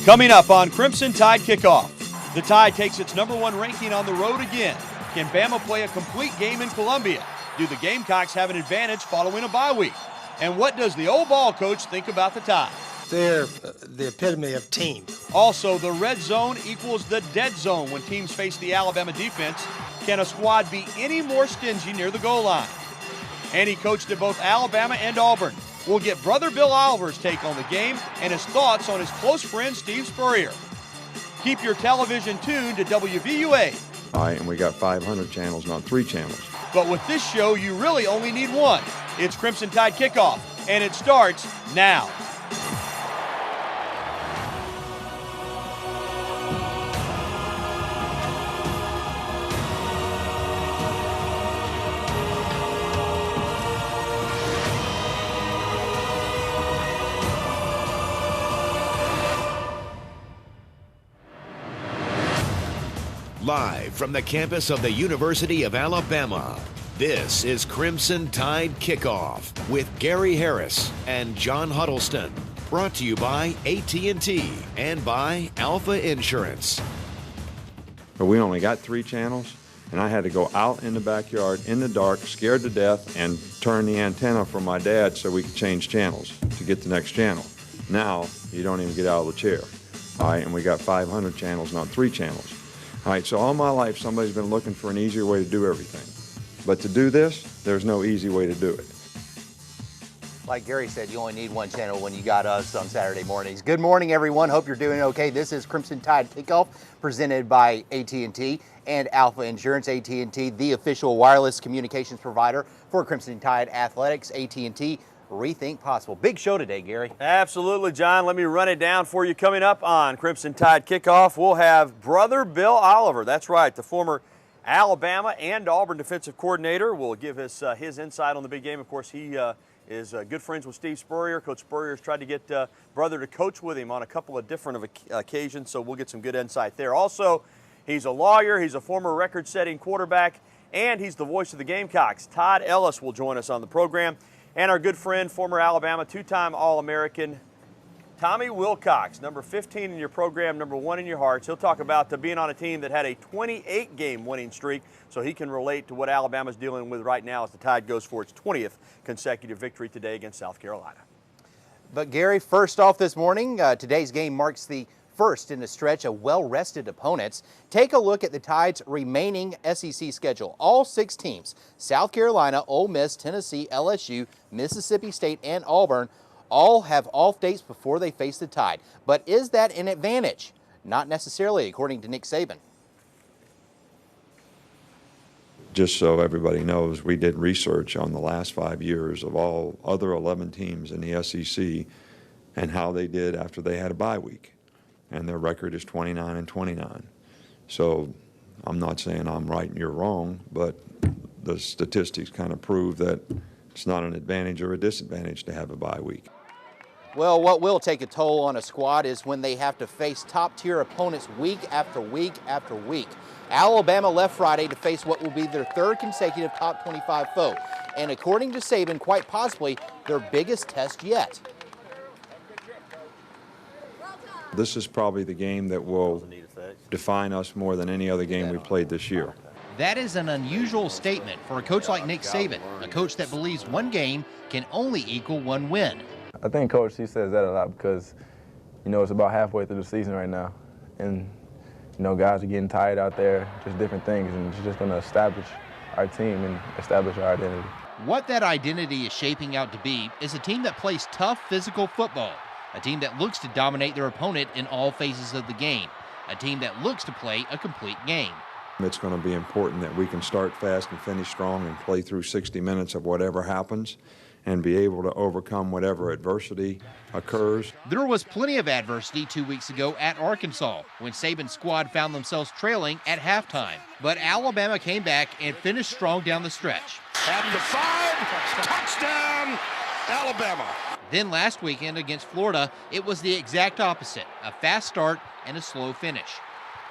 Coming up on Crimson Tide Kickoff, the Tide takes its #1 ranking on the road again. Can Bama play a complete game in Columbia? Do the Gamecocks have an advantage following a bye week? And what does the old ball coach think about the Tide? They're the epitome of team. Also, the red zone equals the dead zone when teams face the Alabama defense. Can a squad be any more stingy near the goal line? And he coached at both Alabama and Auburn. We'll get brother Bill Oliver's take on the game and his thoughts on his close friend Steve Spurrier. Keep your television tuned to WVUA. All right, and we got 500 channels, not 3 channels. But with this show, you really only need one. It's Crimson Tide Kickoff, and it starts now. Live from the campus of the University of Alabama, this is Crimson Tide Kickoff with Gary Harris and John Huddleston. Brought to you by AT&T and by Alpha Insurance. But we only got 3 channels, and I had to go out in the backyard in the dark, scared to death, and turn the antenna for my dad so we could change channels to get the next channel. Now, you don't even get out of the chair. All right, and we got 500 channels, not 3 channels. All right, so all my life, somebody's been looking for an easier way to do everything. But to do this, there's no easy way to do it. Like Gary said, you only need one channel when you got us on Saturday mornings. Good morning, everyone. Hope you're doing okay. This is Crimson Tide Kickoff, presented by AT&T and Alpha Insurance. AT&T, the official wireless communications provider for Crimson Tide Athletics. AT&T, rethink possible. Big show today, Gary. Absolutely, John. Let me run it down for you. Coming up on Crimson Tide Kickoff, we'll have brother Bill Oliver. That's right, the former Alabama and Auburn defensive coordinator will give us his insight on the big game. Of course, he is good friends with Steve Spurrier. Coach Spurrier has tried to get brother to coach with him on a couple of different occasions, so we'll get some good insight there. Also, he's a lawyer, he's a former record-setting quarterback, and he's the voice of the Gamecocks. Todd Ellis will join us on the program. And our good friend, former Alabama, 2-time All-American, Tommy Wilcox, number 15 in your program, number 1 in your hearts. He'll talk about being on a team that had a 28-game winning streak, so he can relate to what Alabama's dealing with right now as the Tide goes for its 20th consecutive victory today against South Carolina. But Gary, first off this morning, today's game marks the first in a stretch of well-rested opponents. Take a look at the Tide's remaining SEC schedule. All 6 teams, South Carolina, Ole Miss, Tennessee, LSU, Mississippi State, and Auburn, all have off dates before they face the Tide. But is that an advantage? Not necessarily, according to Nick Saban. Just so everybody knows, we did research on the last 5 years of all other 11 teams in the SEC and how they did after they had a bye week. And their record is 29-29. So I'm not saying I'm right and you're wrong, but the statistics kind of prove that it's not an advantage or a disadvantage to have a bye week. Well, what will take a toll on a squad is when they have to face top-tier opponents week after week after week. Alabama left Friday to face what will be their 3rd consecutive top 25 foe, and according to Saban, quite possibly their biggest test yet. This is probably the game that will define us more than any other game we played this year. That is an unusual statement for a coach like Nick Saban, a coach that believes one game can only equal 1 win. I think Coach, he says that a lot because, you know, it's about halfway through the season right now. And, you know, guys are getting tired out there, just different things, and it's just going to establish our team and establish our identity. What that identity is shaping out to be is a team that plays tough physical football, a team that looks to dominate their opponent in all phases of the game, a team that looks to play a complete game. It's going to be important that we can start fast and finish strong and play through 60 minutes of whatever happens and be able to overcome whatever adversity occurs. There was plenty of adversity 2 weeks ago at Arkansas when Saban's squad found themselves trailing at halftime. But Alabama came back and finished strong down the stretch. And the 5, touchdown, Alabama. Then last weekend against Florida, it was the exact opposite, a fast start and a slow finish.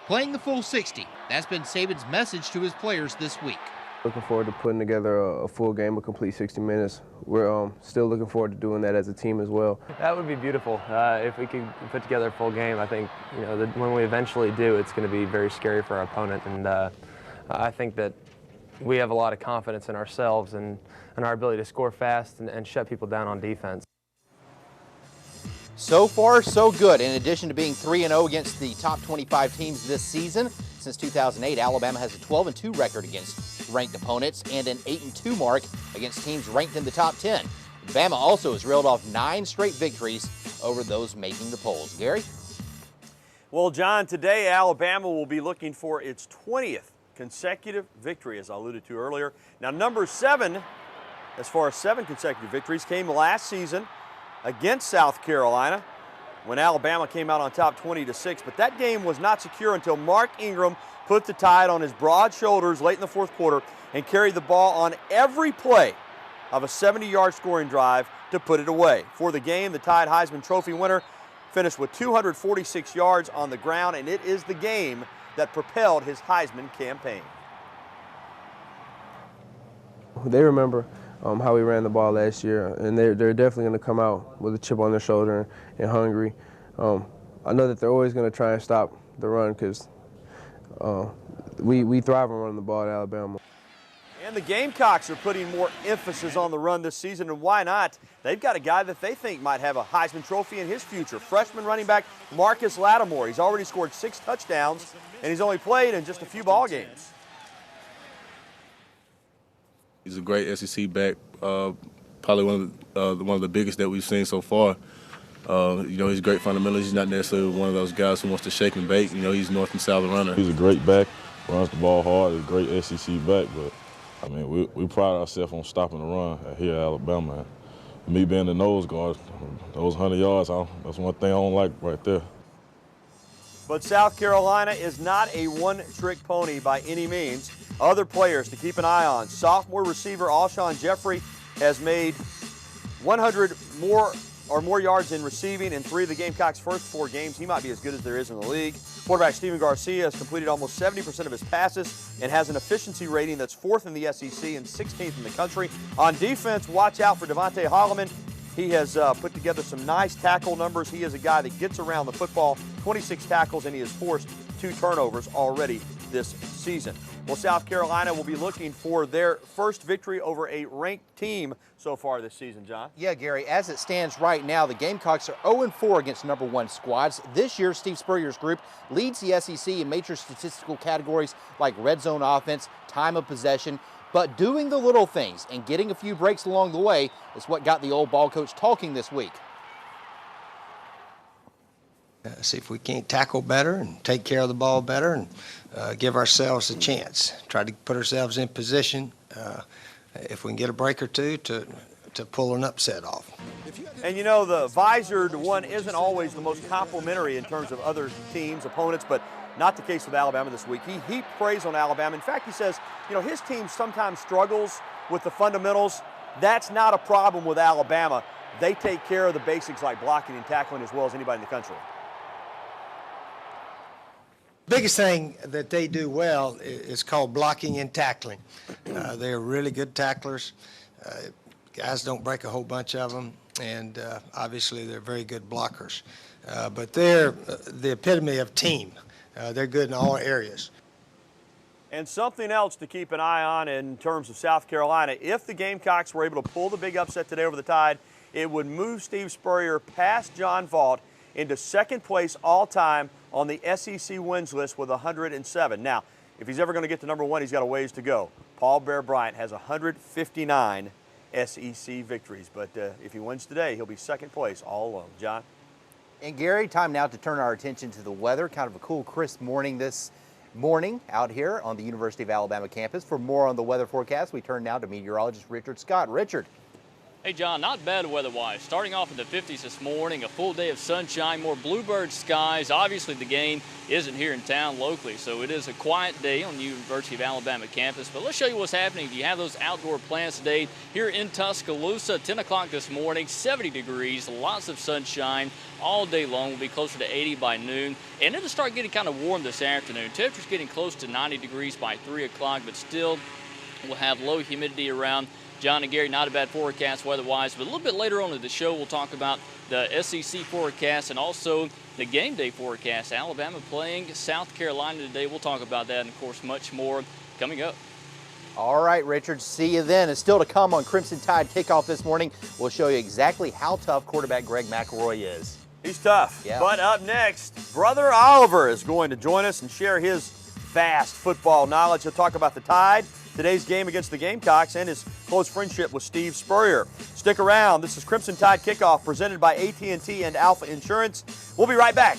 Playing the full 60, that's been Saban's message to his players this week. Looking forward to putting together a full game, a complete 60 minutes. We're still looking forward to doing that as a team as well. That would be beautiful. If we could put together a full game, I think when we eventually do, it's going to be very scary for our opponent. And I think that we have a lot of confidence in ourselves and our ability to score fast and shut people down on defense. So far, so good. In addition to being 3-0 against the top 25 teams this season, since 2008, Alabama has a 12-2 record against ranked opponents and an 8-2 mark against teams ranked in the top 10. Bama also has reeled off 9 straight victories over those making the polls. Gary? Well, John, today Alabama will be looking for its 20th consecutive victory, as I alluded to earlier. Now, number 7, as far as 7 consecutive victories, came last season against South Carolina when Alabama came out on top 20-6. But that game was not secure until Mark Ingram put the Tide on his broad shoulders late in the fourth quarter and carried the ball on every play of a 70-yard scoring drive to put it away. For the game, the Tide Heisman Trophy winner finished with 246 yards on the ground, and it is the game that propelled his Heisman campaign. They remember how we ran the ball last year, and they're definitely going to come out with a chip on their shoulder and hungry. I know that they're always going to try and stop the run because we thrive on running the ball at Alabama. And the Gamecocks are putting more emphasis on the run this season, and why not? They've got a guy that they think might have a Heisman Trophy in his future. Freshman running back Marcus Lattimore. He's already scored 6 touchdowns, and he's only played in just a few ball games. He's a great SEC back, probably one of the biggest that we've seen so far. He's great fundamentals. He's not necessarily one of those guys who wants to shake and bake. He's north and south runner. He's a great back, runs the ball hard. He's a great SEC back, but I mean, we pride ourselves on stopping the run here at Alabama. And me being the nose guard, those 100 yards, that's one thing I don't like right there. But South Carolina is not a one-trick pony by any means. Other players to keep an eye on. Sophomore receiver Alshon Jeffrey has made 100 more yards in receiving in 3 of the Gamecocks' first 4 games. He might be as good as there is in the league. Quarterback Steven Garcia has completed almost 70% of his passes and has an efficiency rating that's 4th in the SEC and 16th in the country. On defense, watch out for Devontae Holloman. He has put together some nice tackle numbers. He is a guy that gets around the football, 26 tackles, and he has forced 2 turnovers already this season. Well, South Carolina will be looking for their first victory over a ranked team so far this season, John. Yeah, Gary, as it stands right now, the Gamecocks are 0-4 against number 1 squads. This year, Steve Spurrier's group leads the SEC in major statistical categories like red zone offense, time of possession, but doing the little things and getting a few breaks along the way is what got the old ball coach talking this week. See if we can't tackle better and take care of the ball better and give ourselves a chance. Try to put ourselves in position, if we can get a break or two, to pull an upset off. And the visored one isn't always the most complimentary in terms of other teams, opponents, but not the case with Alabama this week. He heaped praise on Alabama. In fact, he says, his team sometimes struggles with the fundamentals. That's not a problem with Alabama. They take care of the basics like blocking and tackling as well as anybody in the country. Biggest thing that they do well is called blocking and tackling. They're really good tacklers. Guys don't break a whole bunch of them, and obviously they're very good blockers. But they're the epitome of team. They're good in all areas. And something else to keep an eye on in terms of South Carolina, if the Gamecocks were able to pull the big upset today over the Tide, it would move Steve Spurrier past John Vaught into 2nd place all-time on the SEC wins list with 107. Now, if he's ever going to get to number 1, he's got a ways to go. Paul Bear Bryant has 159 SEC victories, but if he wins today, he'll be 2nd place all alone. John? And Gary, time now to turn our attention to the weather. Kind of a cool, crisp morning this morning out here on the University of Alabama campus. For more on the weather forecast, we turn now to meteorologist Richard Scott. Richard. Hey, John, not bad weather-wise. Starting off in the 50s this morning, a full day of sunshine, more bluebird skies. Obviously, the game isn't here in town locally, so it is a quiet day on the University of Alabama campus. But let's show you what's happening if you have those outdoor plans today. Here in Tuscaloosa, 10 o'clock this morning, 70 degrees, lots of sunshine all day long. Will be closer to 80 by noon, and it'll start getting kind of warm this afternoon. Temperatures getting close to 90 degrees by 3 o'clock, but still We'll have low humidity around. John and Gary, not a bad forecast weather-wise, but a little bit later on in the show, we'll talk about the SEC forecast and also the game day forecast. Alabama playing South Carolina today. We'll talk about that and, of course, much more coming up. All right, Richard, see you then. And still to come on Crimson Tide Kickoff this morning, we'll show you exactly how tough quarterback Greg McElroy is. He's tough. Yeah. But up next, Brother Oliver is going to join us and share his vast football knowledge. He'll talk about the Tide, today's game against the Gamecocks, and his close friendship with Steve Spurrier. Stick around. This is Crimson Tide Kickoff presented by AT&T and Alpha Insurance. We'll be right back.